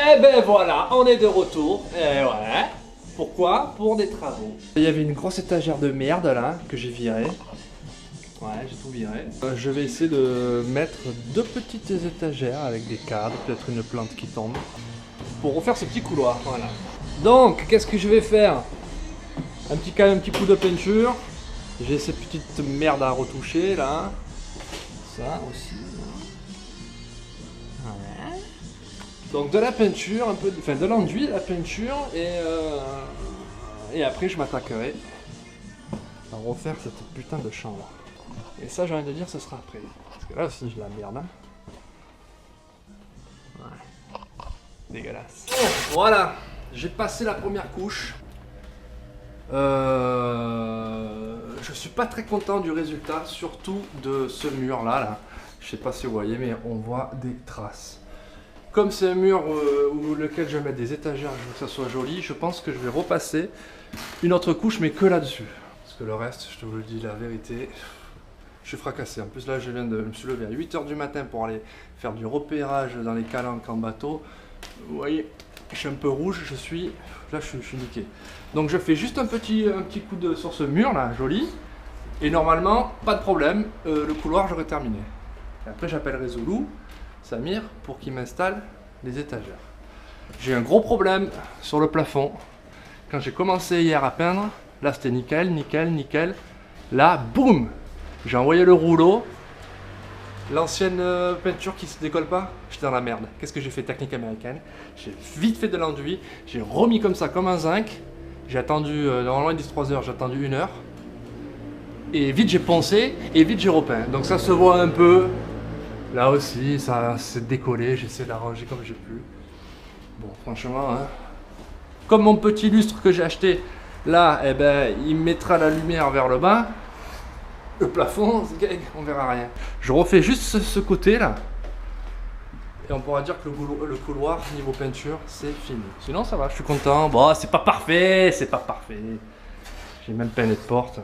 Et ben voilà, on est de retour. Et ouais. Pourquoi? Pour des travaux. Il y avait une grosse étagère de merde là, que j'ai virée. Ouais, j'ai tout viré. Je vais essayer de mettre deux petites étagères avec des cadres, peut-être une plante qui tombe, pour refaire ce petit couloir, voilà. Donc, qu'est-ce que je vais faire? Quand même un petit coup de peinture. J'ai ces petites merdes à retoucher là. Ça aussi. Ouais. Donc de la peinture, un peu, enfin de l'enduit, de la peinture, et après je m'attaquerai à refaire cette putain de chambre. Et ça, j'ai envie de dire, ce sera après. Parce que là aussi, j'ai la merde. Hein. Ouais. Dégueulasse. Bon, voilà, j'ai passé la première couche. Je suis pas très content du résultat, surtout de ce mur là. Je sais pas si vous voyez, mais on voit des traces. Comme c'est un mur où lequel je vais mettre des étagères, je veux que ça soit joli, je pense que je vais repasser une autre couche, mais que là-dessus. Parce que le reste, je te vous le dis la vérité, je suis fracassé. En plus là, je viens de me suis lever à 8 h du matin pour aller faire du repérage dans les calanques en bateau. Vous voyez, je suis un peu rouge, je suis niqué. Donc je fais juste un petit coup sur ce mur là, joli. Et normalement, pas de problème, le couloir j'aurai terminé. Et après j'appellerai Zoulou, Samir, pour qu'il m'installe les étagères. J'ai un gros problème sur le plafond. Quand j'ai commencé hier à peindre, là c'était nickel, nickel, nickel. Là, boum, j'ai envoyé le rouleau. L'ancienne peinture qui se décolle pas, j'étais dans la merde. Qu'est-ce que j'ai fait? Technique américaine. J'ai vite fait de l'enduit, j'ai remis comme ça, comme un zinc. J'ai attendu, normalement ils disent 3 heures, j'ai attendu 1 heure. Et vite j'ai poncé, et vite j'ai repeint. Donc ça se voit un peu. Là aussi, ça s'est décollé, j'essaie d'arranger comme j'ai pu. Bon, franchement, hein. Comme mon petit lustre que j'ai acheté, là, eh ben, il mettra la lumière vers le bas. Le plafond, on verra rien. Je refais juste ce côté là. Et on pourra dire que le couloir, niveau peinture, c'est fini. Sinon ça va, je suis content. Bon, c'est pas parfait, c'est pas parfait. J'ai même peint les portes.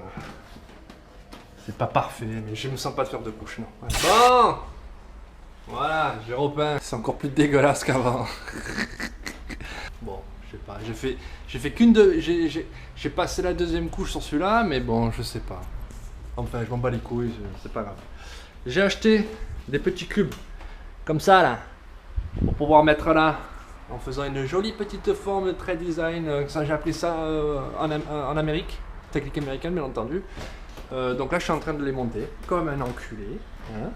C'est pas parfait, mais je me sens pas de faire de couches, non. Ouais. Bon, voilà, j'ai repeint. C'est encore plus dégueulasse qu'avant. Bon, je sais pas, j'ai fait qu'une de... J'ai passé la deuxième couche sur celui-là, mais bon, je sais pas. Enfin, je m'en bats les couilles, c'est pas grave. J'ai acheté des petits cubes, comme ça là, pour pouvoir mettre là, en faisant une jolie petite forme très design. Ça, j'ai appris ça en Amérique, technique américaine bien entendu. Donc là, je suis en train de les monter, comme un enculé. Hein.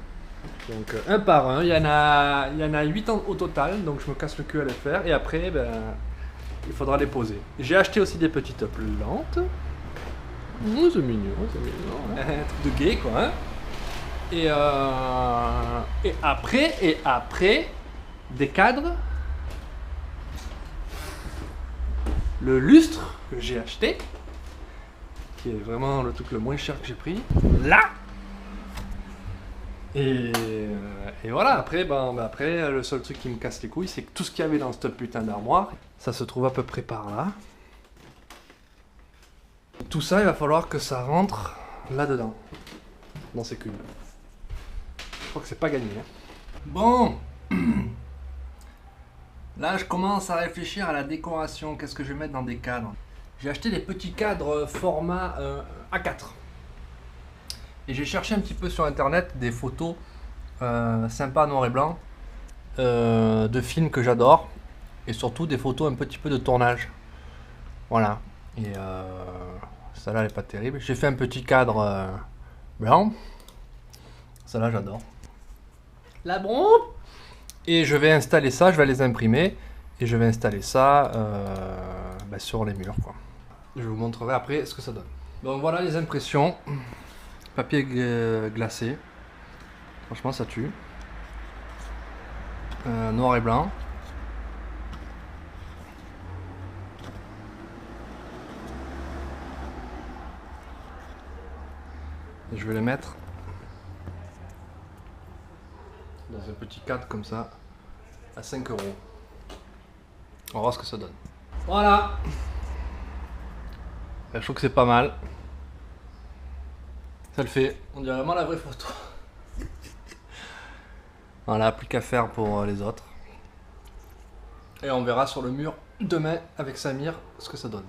Donc un par un, il y en a 8 au total, donc je me casse le cul à les faire. Et après, ben, il faudra les poser. J'ai acheté aussi des petites plantes. Oh, c'est mignon, hein. Un truc de gay quoi. Hein. Et après, des cadres. Le lustre que j'ai acheté, qui est vraiment le truc le moins cher que j'ai pris. Là. Et voilà, après, après, le seul truc qui me casse les couilles, c'est que tout ce qu'il y avait dans cette putain d'armoire, ça se trouve à peu près par là. Tout ça, il va falloir que ça rentre là-dedans, dans ces cubes. Je crois que c'est pas gagné. Hein. Bon, là je commence à réfléchir à la décoration. Qu'est-ce que je vais mettre dans des cadres? J'ai acheté des petits cadres format A4. Et j'ai cherché un petit peu sur internet des photos sympas noir et blanc de films que j'adore. Et surtout des photos un petit peu de tournage. Voilà. Et celle-là elle est pas terrible. J'ai fait un petit cadre blanc. Celle-là j'adore. La bombe. Et je vais installer ça, je vais les imprimer. Et je vais installer ça sur les murs quoi. Je vous montrerai après ce que ça donne. Donc voilà les impressions. Papier glacé. Franchement ça tue. Noir et blanc. Et je vais les mettre dans un petit cadre comme ça à 5 €. On va voir ce que ça donne. Voilà. Je trouve que c'est pas mal. Ça le fait. On dirait vraiment la vraie photo. Voilà, plus qu'à faire pour les autres. Et on verra sur le mur demain avec Samir ce que ça donne.